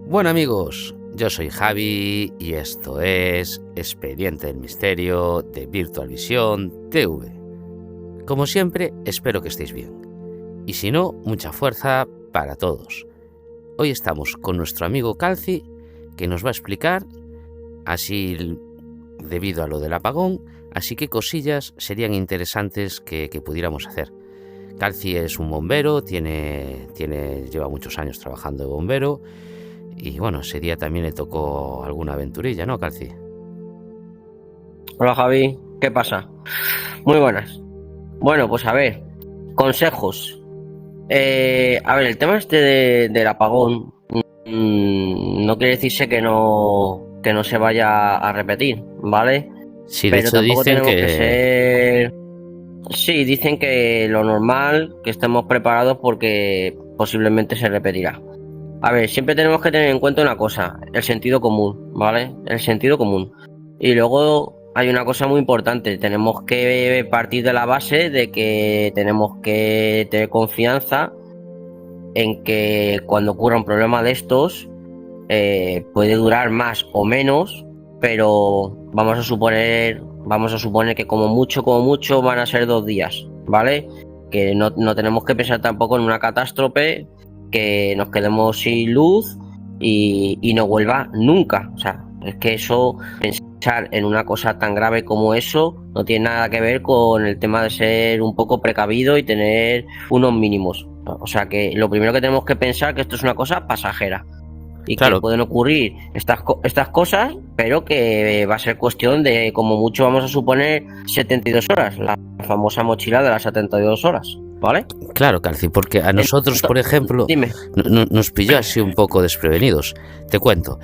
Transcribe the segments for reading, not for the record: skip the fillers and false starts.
Bueno amigos, yo soy Javi y esto es Expediente del Misterio de Virtual Vision TV. Como siempre, espero que estéis bien. Y si no, mucha fuerza para todos. Hoy estamos con nuestro amigo Calci, que nos va a explicar, así debido a lo del apagón, así qué cosillas serían interesantes que pudiéramos hacer. Calci es un bombero, lleva muchos años trabajando de bombero. Y bueno, ese día también le tocó alguna aventurilla, ¿no, Calci? Hola Javi, ¿qué pasa? Muy buenas. Bueno, pues a ver, consejos. A ver, el tema del apagón no quiere decirse que no se vaya a repetir, ¿vale? Sí, de Pero hecho tampoco dicen tenemos que ser... Sí, dicen que lo normal, que estemos preparados porque posiblemente se repetirá. A ver, siempre tenemos que tener en cuenta una cosa, el sentido común, ¿vale? El sentido común. Y luego hay una cosa muy importante, tenemos que partir de la base de que tenemos que tener confianza en que cuando ocurra un problema de estos, puede durar más o menos, pero vamos a suponer que como mucho van a ser 2 días, ¿vale? Que no tenemos que pensar tampoco en una catástrofe, que nos quedemos sin luz y no vuelva nunca. O sea, es que eso, pensar en una cosa tan grave como eso, no tiene nada que ver con el tema de ser un poco precavido y tener unos mínimos. O sea, que lo primero que tenemos que pensar que esto es una cosa pasajera y que claro, pueden ocurrir estas cosas, pero que va a ser cuestión de, como mucho vamos a suponer, 72 horas, la famosa mochila de las 72 horas, ¿vale? claro, Calci, porque a nosotros, por ejemplo, Dime. nos pilló así un poco desprevenidos. Te cuento,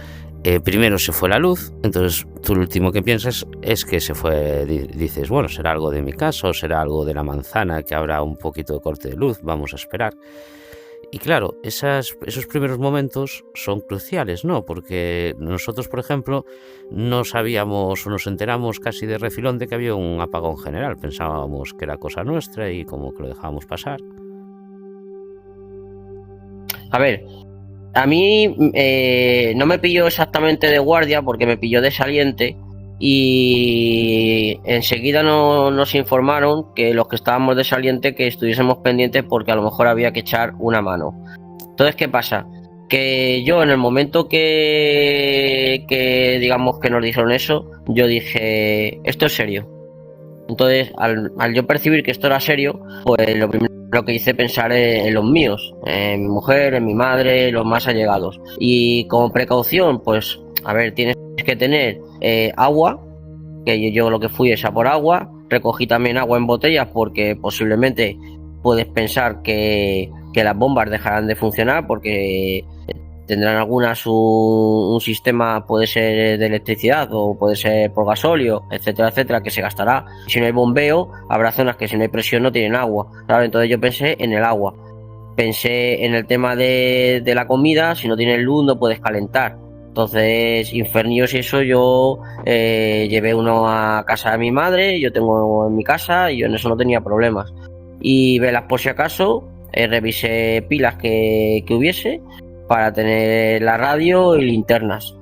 primero se fue la luz, entonces tú lo último que piensas es que se fue, dices, bueno, será algo de mi casa o será algo de la manzana, que habrá un poquito de corte de luz, vamos a esperar. Y claro, esos primeros momentos son cruciales, ¿no? Porque nosotros, por ejemplo, no sabíamos o nos enteramos casi de refilón de que había un apagón general. Pensábamos que era cosa nuestra y como que lo dejábamos pasar. A ver, a mí no me pilló exactamente de guardia porque me pilló de saliente y enseguida nos informaron que los que estábamos de saliente que estuviésemos pendientes porque a lo mejor había que echar una mano. Entonces, ¿qué pasa? Que yo en el momento que digamos que nos dijeron eso, yo dije, esto es serio. Entonces, al yo percibir que esto era serio, pues lo primero que hice pensar en los míos, en mi mujer, en mi madre, los más allegados. Y como precaución, pues, a ver, tienes que tener agua, que yo lo que fui es a por agua. Recogí también agua en botellas porque posiblemente puedes pensar que las bombas dejarán de funcionar porque tendrán algunas un sistema, puede ser de electricidad o puede ser por gasóleo, etcétera, etcétera, que se gastará. Si no hay bombeo, habrá zonas que si no hay presión no tienen agua. Claro, entonces yo pensé en el agua. Pensé en el tema de la comida, si no tienes luz no puedes calentar. Entonces, infernios y eso, yo llevé uno a casa de mi madre, yo tengo en mi casa y yo en eso no tenía problemas. Y velas por si acaso, revisé pilas que hubiese para tener la radio y linternas.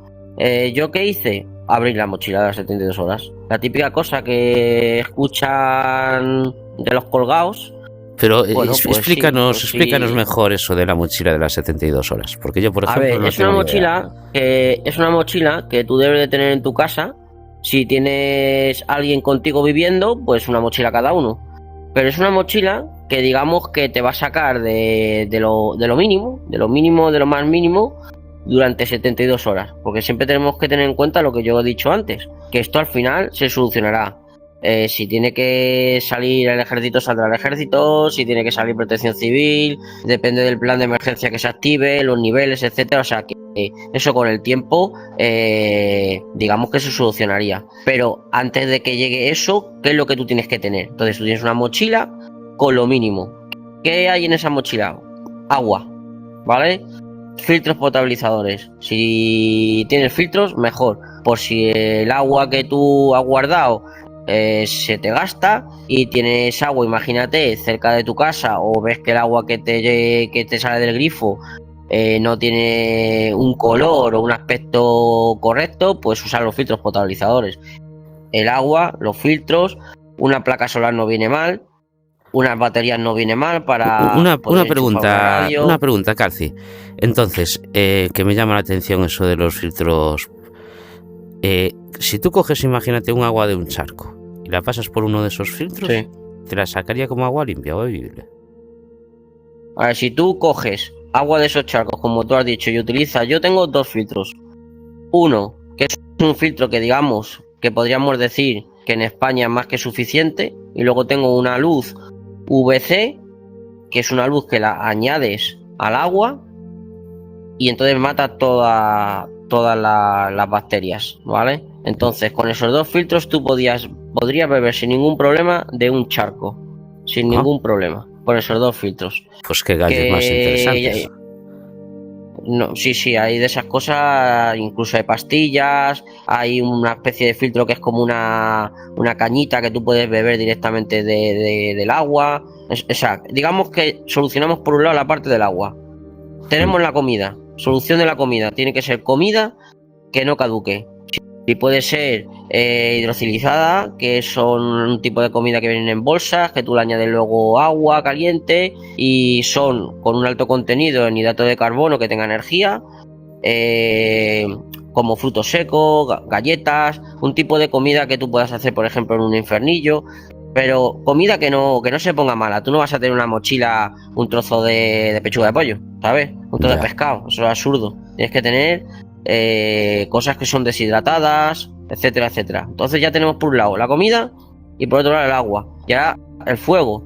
¿Yo qué hice? Abrir la mochila de las 72 horas. La típica cosa que escuchan de los colgados. Pero Bueno, pues explícanos, sí, explícanos mejor eso de la mochila de las 72 horas. Porque yo, por a ejemplo, ver, no es una tengo ni idea. mochila que tú debes de tener en tu casa. Si tienes alguien contigo viviendo, pues una mochila cada uno. Pero es una mochila que digamos que te va a sacar de lo mínimo, de lo más mínimo, durante 72 horas. Porque siempre tenemos que tener en cuenta lo que yo he dicho antes, que esto al final se solucionará. Si tiene que salir el ejército, saldrá el ejército. Si tiene que salir protección civil, depende del plan de emergencia que se active, los niveles, etcétera. O sea que eso con el tiempo, digamos que se solucionaría. Pero antes de que llegue eso, ¿qué es lo que tú tienes que tener? Entonces tú tienes una mochila con lo mínimo. ¿Qué hay en esa mochila? Agua, ¿vale? Filtros potabilizadores. Si tienes filtros, mejor. Por si el agua que tú has guardado se te gasta y tienes agua, imagínate, cerca de tu casa, o ves que el agua que te sale del grifo no tiene un color o un aspecto correcto, pues usar los filtros potabilizadores. El agua, los filtros, una placa solar no viene mal, unas baterías no viene mal para Una poder enchufar una radio. pregunta, Calci. Entonces, que me llama la atención eso de los filtros. Si tú coges, imagínate, un agua de un charco y la pasas por uno de esos filtros, Sí. ¿te la sacaría como agua limpia o bebible? A ver, si tú coges agua de esos charcos, como tú has dicho, y utilizas, yo tengo dos filtros. Uno, que es un filtro que digamos, que podríamos decir que en España es más que suficiente, y luego tengo una luz UVC, que es una luz que la añades al agua y entonces mata todas las bacterias, ¿vale? Entonces, con esos dos filtros tú podrías beber sin ningún problema de un charco, sin ningún problema, con esos dos filtros. Pues qué gallos más interesantes. No, sí, hay de esas cosas, incluso hay pastillas, hay una especie de filtro que es como una cañita que tú puedes beber directamente del agua. O sea, digamos que solucionamos por un lado la parte del agua. Tenemos la comida, solución de la comida, tiene que ser comida que no caduque. Y puede ser hidrocilizada, que son un tipo de comida que vienen en bolsas, que tú le añades luego agua caliente y son con un alto contenido en hidrato de carbono que tenga energía, como frutos secos, galletas, un tipo de comida que tú puedas hacer, por ejemplo, en un infernillo, pero comida que no se ponga mala. Tú no vas a tener una mochila, un trozo de pechuga de pollo, ¿sabes? Un trozo de pescado, eso es absurdo. Tienes que tener cosas que son deshidratadas, etcétera, etcétera. Entonces ya tenemos por un lado la comida y por otro lado el agua. Ya el fuego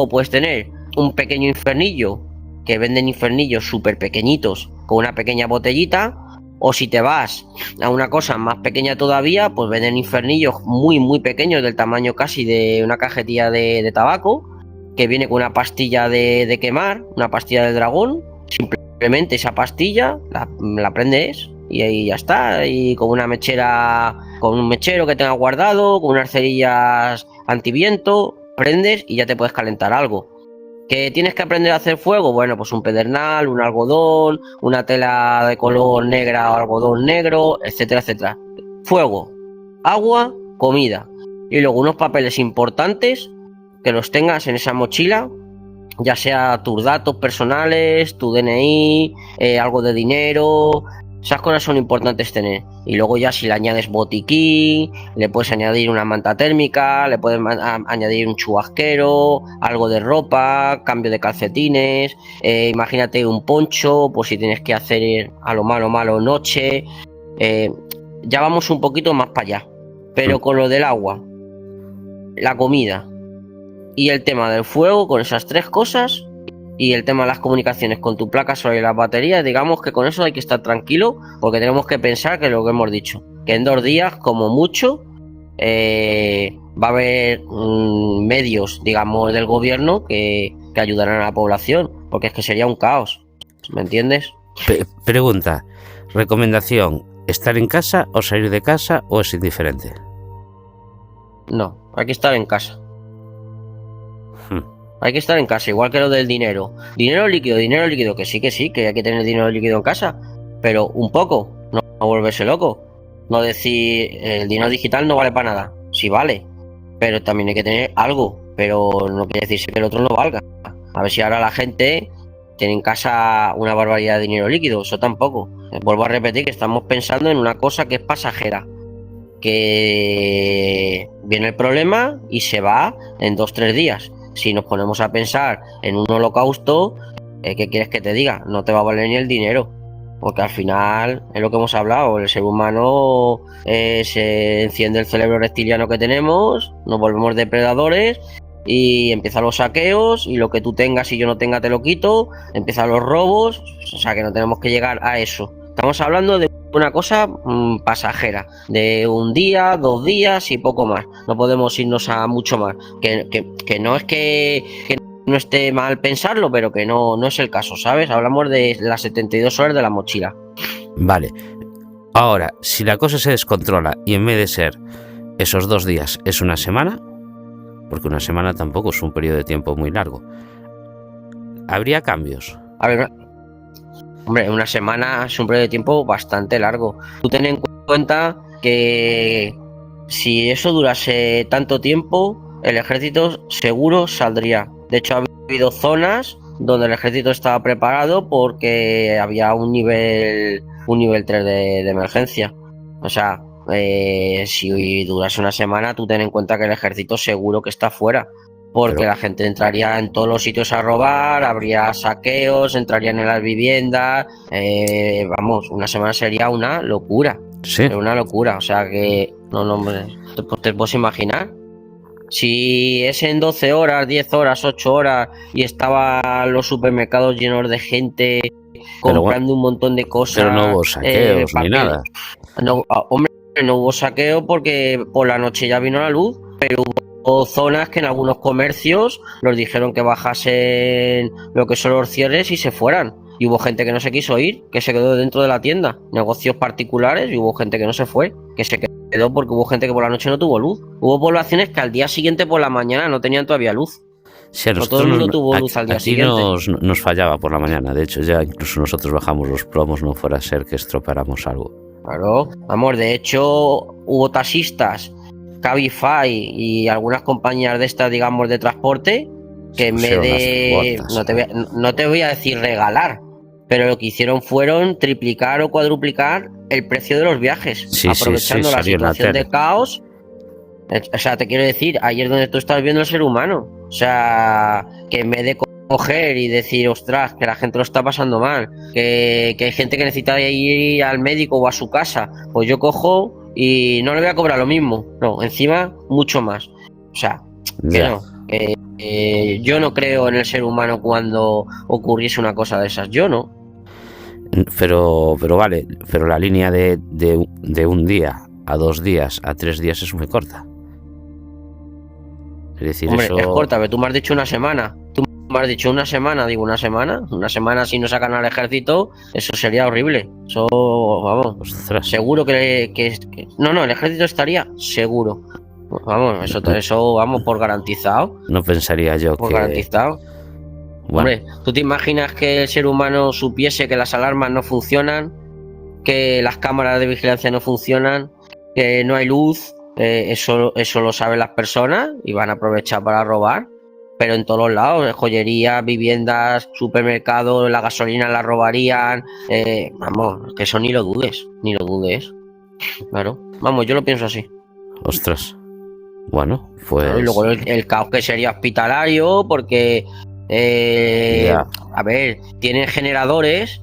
puedes tener un pequeño infernillo, que venden infernillos súper pequeñitos con una pequeña botellita, o si te vas a una cosa más pequeña todavía, pues venden infernillos muy muy pequeños, del tamaño casi de una cajetilla de tabaco, que viene con una pastilla de quemar, una pastilla del dragón. Simplemente esa pastilla la prendes y ahí ya está, y con una mechera, con un mechero que tengas guardado, con unas cerillas antiviento, prendes y ya te puedes calentar algo. ¿Que tienes que aprender a hacer fuego? Bueno, pues un pedernal, un algodón, una tela de color negra o algodón negro, etcétera, etcétera. Fuego, agua, comida. Y luego unos papeles importantes que los tengas en esa mochila, ya sea tus datos personales, tu DNI, algo de dinero. Esas cosas son importantes tener. Y luego ya si le añades botiquín, le puedes añadir una manta térmica, le puedes añadir un chubasquero, algo de ropa, cambio de calcetines, imagínate un poncho, pues si tienes que hacer a lo malo noche. Ya vamos un poquito más para allá. Pero con lo del agua, la comida y el tema del fuego, con esas tres cosas, y el tema de las comunicaciones con tu placa solar y las baterías, digamos que con eso hay que estar tranquilo, porque tenemos que pensar que lo que hemos dicho, que en 2 días, como mucho, va a haber medios, digamos, del gobierno que ayudarán a la población, porque es que sería un caos, ¿me entiendes? Pregunta, recomendación, ¿estar en casa o salir de casa o es indiferente? No, hay que estar en casa. Hay que estar en casa, igual que lo del dinero. Dinero líquido, que sí, que hay que tener dinero líquido en casa, pero un poco, no volverse loco. No decir, el dinero digital no vale para nada. Sí vale, pero también hay que tener algo, pero no quiere decir que el otro no valga. A ver si ahora la gente tiene en casa una barbaridad de dinero líquido, eso tampoco. Vuelvo a repetir que estamos pensando en una cosa que es pasajera, que viene el problema y se va en 2-3 días. Si nos ponemos a pensar en un holocausto, ¿qué quieres que te diga? No te va a valer ni el dinero, porque al final es lo que hemos hablado, el ser humano se enciende el cerebro reptiliano que tenemos, nos volvemos depredadores y empiezan los saqueos, y lo que tú tengas y yo no tenga te lo quito, empiezan los robos, o sea que no tenemos que llegar a eso. Estamos hablando de una cosa pasajera, de 1 día, 2 días y poco más. No podemos irnos a mucho más. Que no es que no esté mal pensarlo, pero que no es el caso, ¿sabes? Hablamos de las 72 horas de la mochila. Vale. Ahora, si la cosa se descontrola y en vez de ser esos 2 días es una semana, porque una semana tampoco es un periodo de tiempo muy largo, ¿habría cambios? A ver, Hombre, una semana es un periodo de tiempo bastante largo. Tú ten en cuenta que si eso durase tanto tiempo, el ejército seguro saldría. De hecho, ha habido zonas donde el ejército estaba preparado porque había un nivel 3 de emergencia. O sea, si durase una semana, tú ten en cuenta que el ejército seguro que está fuera. Porque Pero- la gente entraría en todos los sitios a robar, habría saqueos, entrarían en las viviendas. Vamos, una semana sería una locura. Sí, Es una locura. O sea que, no, hombre, te puedes imaginar. Si es en 12 horas, 10 horas, 8 horas y estaban los supermercados llenos de gente Pero comprando un montón de cosas. pero no hubo saqueos ni papel. nada. No, hombre, no hubo saqueo porque por la noche ya vino la luz, pero hubo zonas que en algunos comercios los dijeron que bajasen lo que son los cierres y se fueran. Y hubo gente que no se quiso ir, que se quedó dentro de la tienda, negocios particulares, y hubo gente que no se fue, que se quedó porque hubo gente que por la noche no tuvo luz. Hubo poblaciones que al día siguiente por la mañana no tenían todavía luz. Sí, a No todo el nosotros mundo tuvo luz al día aquí siguiente. nos fallaba por la mañana. De hecho, ya incluso nosotros bajamos los plomos, no fuera a ser que estropeáramos algo. Claro, vamos, de hecho hubo taxistas, Cabify y algunas compañías de estas, digamos, de transporte, que en vez Pusieron las de, botas. no te voy a decir regalar, pero lo que hicieron fueron triplicar o cuadruplicar el precio de los viajes, Sí, aprovechando la salió en la situación tele. de caos. O sea, te quiero decir, ahí es donde tú estás viendo el ser humano. O sea, que en vez de coger y decir, ostras, que la gente lo está pasando mal, que hay gente que necesita ir al médico o a su casa, pues yo cojo y no le voy a cobrar lo mismo. No, encima, mucho más. O sea, que Ya. no. Yo no creo en el ser humano cuando ocurriese una cosa de esas. Yo no. Pero vale, pero la línea de un día a 2 días a 3 días es muy corta. Es decir, Hombre, eso... es corta, pero tú me has dicho una semana. Tú me has dicho una semana, digo una semana. Una semana si no sacan al ejército, eso sería horrible. Eso, vamos, Ostras. seguro que... No, el ejército estaría seguro. Vamos, eso vamos por garantizado. No pensaría yo Por que... garantizado. Bueno, Hombre, ¿tú te imaginas que el ser humano supiese que las alarmas no funcionan? Que las cámaras de vigilancia no funcionan, que no hay luz, eso lo saben las personas y van a aprovechar para robar, pero en todos los lados, joyerías, viviendas, supermercados, la gasolina la robarían, vamos, que eso ni lo dudes, claro, vamos, yo lo pienso así. ostras. Bueno, pues... Claro, y luego el caos que sería hospitalario, porque, Ya. a ver, tienen generadores.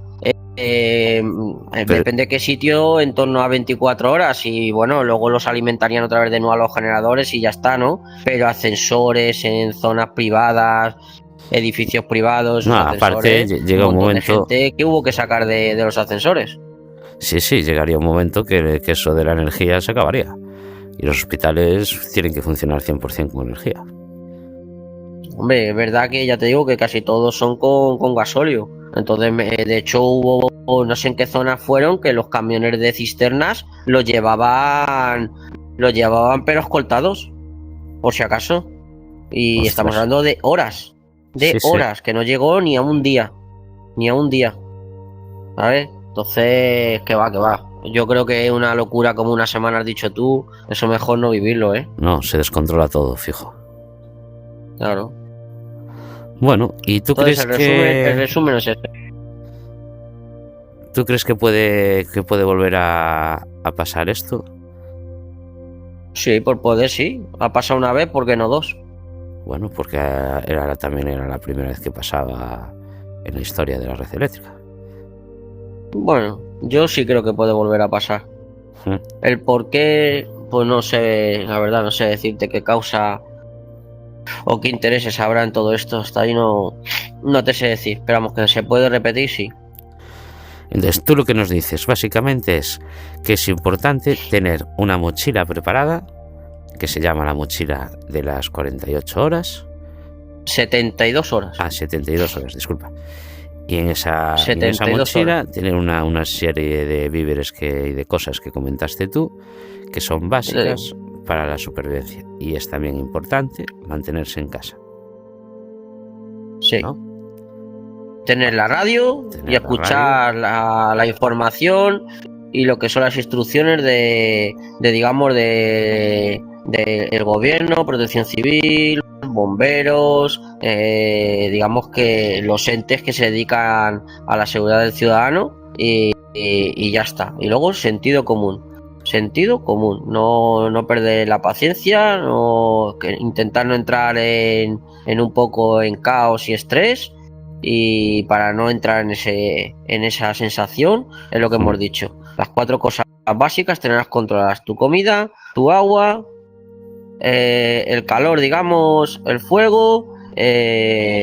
Depende de qué sitio, en torno a 24 horas y bueno, luego los alimentarían otra vez de nuevo a los generadores y ya está, ¿no? Pero ascensores en zonas privadas, edificios privados, No, esos aparte ascensores, llega un montón de momento... gente que hubo que sacar de los ascensores. Sí, llegaría un momento que eso de la energía se acabaría. Y los hospitales tienen que funcionar 100% con energía. Hombre, es verdad que ya te digo que casi todos son con gasóleo. Entonces, de hecho, hubo, no sé en qué zona fueron, que los camiones de cisternas los llevaban pero escoltados, por si acaso. Y Ostras. estamos hablando de horas, Sí. que no llegó ni a un día, ¿sabes? Entonces, que va. Yo creo que es una locura como una semana has dicho tú, eso mejor no vivirlo, ¿eh? No, se descontrola todo, fijo. Claro. Bueno, ¿y tú Entonces, crees el resumen es ese. ¿Tú crees que puede volver a pasar esto? Sí, por poder sí. Ha pasado una vez, ¿por qué no dos? Bueno, porque también era la primera vez que pasaba en la historia de la red eléctrica. Bueno, yo sí creo que puede volver a pasar. El por qué, pues no sé, la verdad, no sé decirte qué causa o qué intereses habrá en todo esto. Hasta ahí no te sé decir. Pero vamos, que se puede repetir, sí. Entonces, tú lo que nos dices básicamente es que es importante tener una mochila preparada, que se llama la mochila de las 48 horas. 72 horas. 72 horas, disculpa. Y en esa 72 mochila horas. tener una serie de víveres y de cosas que comentaste tú, que son básicas para la supervivencia. Y es también importante mantenerse en casa. Sí. ¿No? tener la radio y escuchar la información y lo que son las instrucciones de digamos, de el gobierno, protección civil, bomberos, digamos que los entes que se dedican a la seguridad del ciudadano y ya está. Y luego sentido común, no perder la paciencia, intentar no entrar en un poco en caos y estrés, y para no entrar en esa sensación, es lo que hemos dicho. Las 4 cosas básicas, tenerlas controladas: tu comida, tu agua, el calor, digamos, el fuego,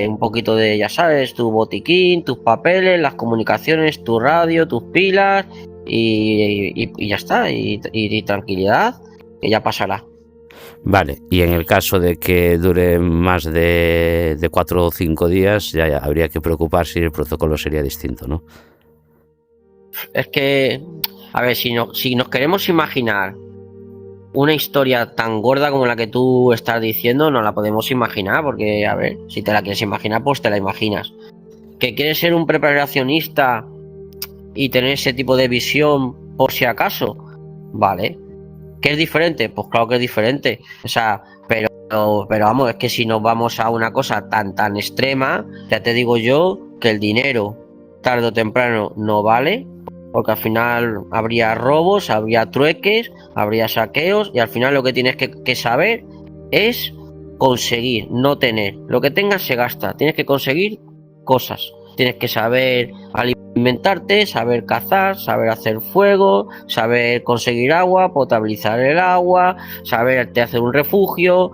un poquito de, ya sabes, tu botiquín, tus papeles, las comunicaciones, tu radio, tus pilas, y ya está, y tranquilidad, que ya pasará. Vale, y en el caso de que dure más de 4 o 5 días, ya habría que preocuparse y el protocolo sería distinto, ¿no? Es que, a ver, si nos queremos imaginar una historia tan gorda como la que tú estás diciendo, no la podemos imaginar, porque, a ver, si te la quieres imaginar, pues te la imaginas. ¿Que quieres ser un preparacionista y tener ese tipo de visión por si acaso? Vale. ¿Que es diferente? Pues claro que es diferente. O sea, pero vamos, es que si nos vamos a una cosa tan extrema, ya te digo yo que el dinero tarde o temprano no vale, porque al final habría robos, habría trueques, habría saqueos, y al final lo que tienes que saber es conseguir, no tener. Lo que tengas se gasta, tienes que conseguir cosas. Tienes que saber alimentarte, saber cazar, saber hacer fuego, saber conseguir agua, potabilizar el agua, saberte hacer un refugio.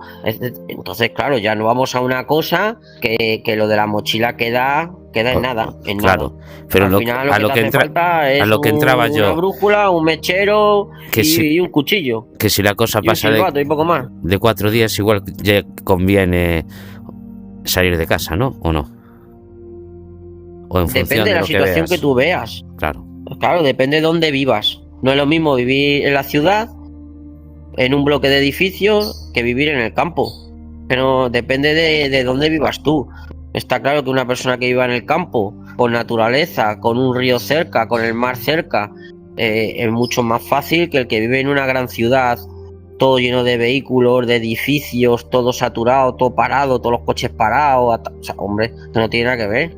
Entonces, claro, ya no vamos a una cosa que lo de la mochila queda en nada. Claro, pero al final lo que falta es una brújula, un mechero y un cuchillo. Que si la cosa pasa y poco más. de 4 días, igual ya conviene salir de casa, ¿no? ¿O no? O en depende de la situación que tú veas. Claro, depende de dónde vivas. No es lo mismo vivir en la ciudad, en un bloque de edificios, que vivir en el campo. Pero depende de dónde vivas tú. Está claro que una persona que viva en el campo, con naturaleza, con un río cerca, con el mar cerca, es mucho más fácil que el que vive en una gran ciudad, todo lleno de vehículos, de edificios, todo saturado, todo parado, todos los coches parados. O sea, hombre, esto no tiene nada que ver.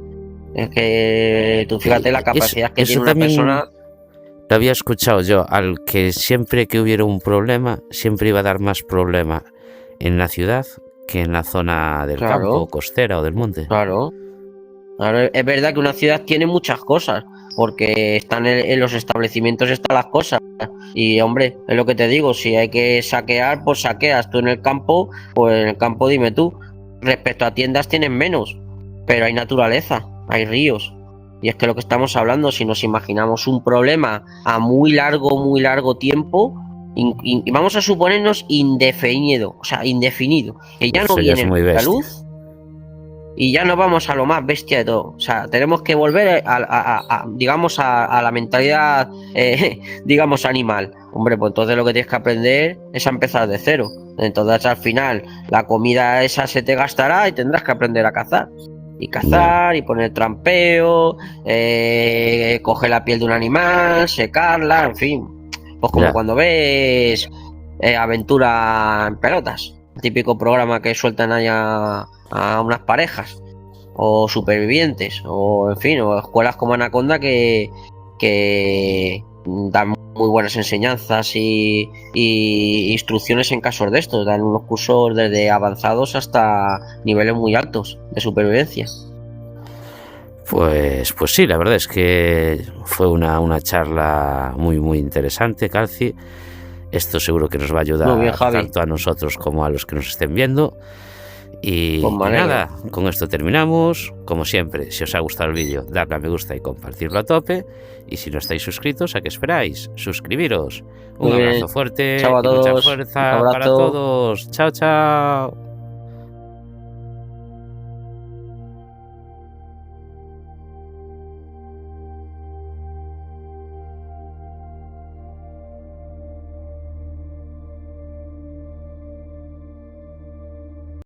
Es que tú fíjate la capacidad que tiene una persona. Lo había escuchado yo, al que siempre que hubiera un problema, siempre iba a dar más problema en la ciudad que en la zona del campo, costera o del monte. Claro, es verdad que una ciudad tiene muchas cosas, porque están en los establecimientos están las cosas. Y hombre, es lo que te digo, si hay que saquear, pues saqueas. Tú en el campo, pues en el campo dime tú. Respecto a tiendas tienen menos, pero hay naturaleza, hay ríos. Y es que lo que estamos hablando, si nos imaginamos un problema a muy largo tiempo, y vamos a suponernos indefinido, que ya no viene la luz, y ya no vamos a lo más bestia de todo. O sea, tenemos que volver digamos, a la mentalidad, digamos, animal. Hombre, pues entonces lo que tienes que aprender es a empezar de cero. Entonces al final la comida esa se te gastará y tendrás que aprender a cazar. Y cazar, y poner trampeo, coger la piel de un animal, secarla, en fin. Pues como cuando ves Aventura en Pelotas, el típico programa que sueltan ahí a unas parejas, o Supervivientes, o en fin, o escuelas como Anaconda que dan muy buenas enseñanzas y instrucciones en casos de estos. Dan unos cursos desde avanzados hasta niveles muy altos de supervivencia. Pues sí, la verdad es que fue una charla muy interesante, Calci. Esto seguro que nos va a ayudar tanto a nosotros como a los que nos estén viendo. Y nada, con esto terminamos. Como siempre, si os ha gustado el vídeo, darle a me gusta y compartirlo a tope. Y si no estáis suscritos, ¿a qué esperáis? Suscribiros. Un abrazo fuerte, chao a todos. Mucha fuerza para todos. Chao.